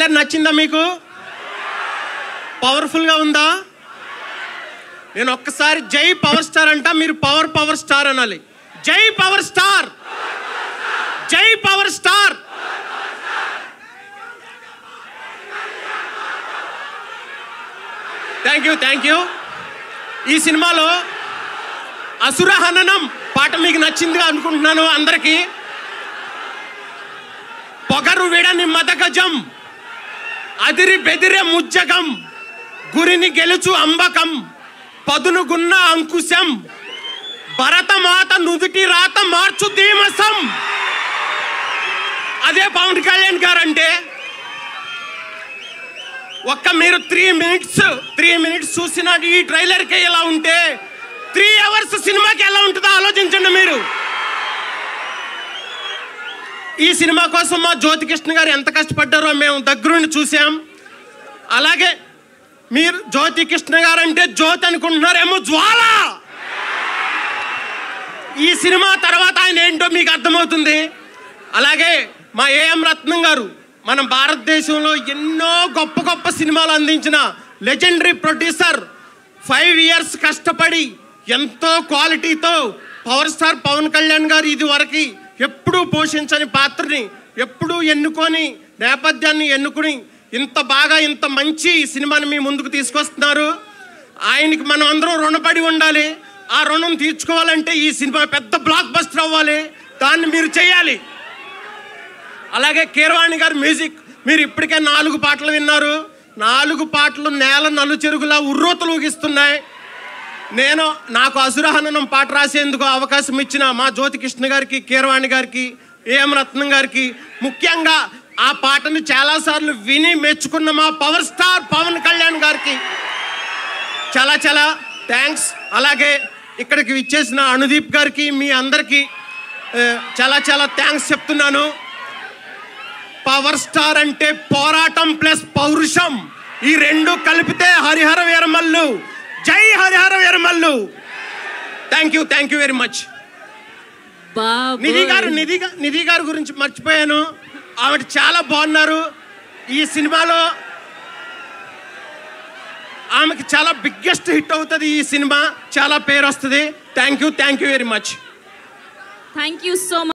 Trailer నచ్చిందా మీకు? పవర్ఫుల్గా ఉందా? నేను ఒక్కసారి జై పవర్ స్టార్ అంట, మీరు పవర్ స్టార్ అనాలి. జై పవర్ స్టార్, జై పవర్ స్టార్. Thank you. ఈ సినిమాలో అసుర హననం పాట మీకు నచ్చిందిగా అనుకుంటున్నాను. అందరికీ పొగరు విడని మదగజం, అదిరి బెదిరే ముజ్జగం, గురిని గెలుచు అంబకం, పదునుగున్న అంకుశం, భరతమాత నుదుటి రాత మార్చు ధీమసం. అదే పవన్ కళ్యాణ్ గారు అంటే. మీరు 3 మినిట్స్ చూసిన ఈ ట్రైలర్కి ఎలా ఉంటే 3 అవర్స్ సినిమాకి ఎలా ఉంటుందో ఆలోచించండి మీరు. ఈ సినిమా కోసం మా జ్యోతికృష్ణ గారు ఎంత కష్టపడ్డారో మేము దగ్గరుండి చూసాం. అలాగే మీరు జ్యోతికృష్ణ గారు అంటే జ్యోతి అనుకుంటున్నారేమో, జ్వాల. ఈ సినిమా తర్వాత ఆయన ఏంటో మీకు అర్థమవుతుంది. అలాగే మా ఏఎం రత్నం గారు మన భారతదేశంలో ఎన్నో గొప్ప సినిమాలు అందించిన లెజెండరీ ప్రొడ్యూసర్. 5 ఇయర్స్ కష్టపడి ఎంతో క్వాలిటీతో పవర్ స్టార్ పవన్ కళ్యాణ్ గారు ఇది వరకు ఎప్పుడూ పోషించని పాత్రని ఎప్పుడూ ఎన్నుకొని, నేపథ్యాన్ని ఎన్నుకుని ఇంత బాగా ఇంత మంచి సినిమాని మీ ముందుకు తీసుకొస్తున్నారు. ఆయనకి మనం అందరం రుణపడి ఉండాలి. ఆ రుణం తీర్చుకోవాలంటే ఈ సినిమా పెద్ద బ్లాక్ బస్టర్ అవ్వాలి. దాన్ని మీరు చేయాలి. అలాగే కీరవాణి గారు మ్యూజిక్, మీరు ఇప్పటికే 4 పాటలు విన్నారు. 4 పాటలు నేల నలుచెరుగులా ఉర్రూతలు ఊగిస్తున్నాయి. నాకు అసురహననం పాట రాసేందుకు అవకాశం ఇచ్చిన మా జ్యోతికృష్ణ గారికి, కీరవాణి గారికి, ఏఎం రత్నం గారికి, ముఖ్యంగా ఆ పాటను చాలాసార్లు విని మెచ్చుకున్న మా పవర్ స్టార్ పవన్ కళ్యాణ్ గారికి చాలా థ్యాంక్స్. అలాగే ఇక్కడికి ఇచ్చేసిన అనుదీప్ గారికి, మీ అందరికీ చాలా థ్యాంక్స్ చెప్తున్నాను. పవర్ స్టార్ అంటే పోరాటం ప్లస్ పౌరుషం, ఈ 2 కలిపితే హరిహర వీరమల్లు. జై Harihara Veeramallu. Thank you very much. Nidhi గారు గురించి మర్చిపోయాను. ఆవిడ చాలా బాగున్నారు. ఈ సినిమాలో ఆమెకి చాలా బిగ్గెస్ట్ హిట్ అవుతుంది. ఈ సినిమా చాలా పేరు వస్తుంది. Thank you very much. Thank you so much.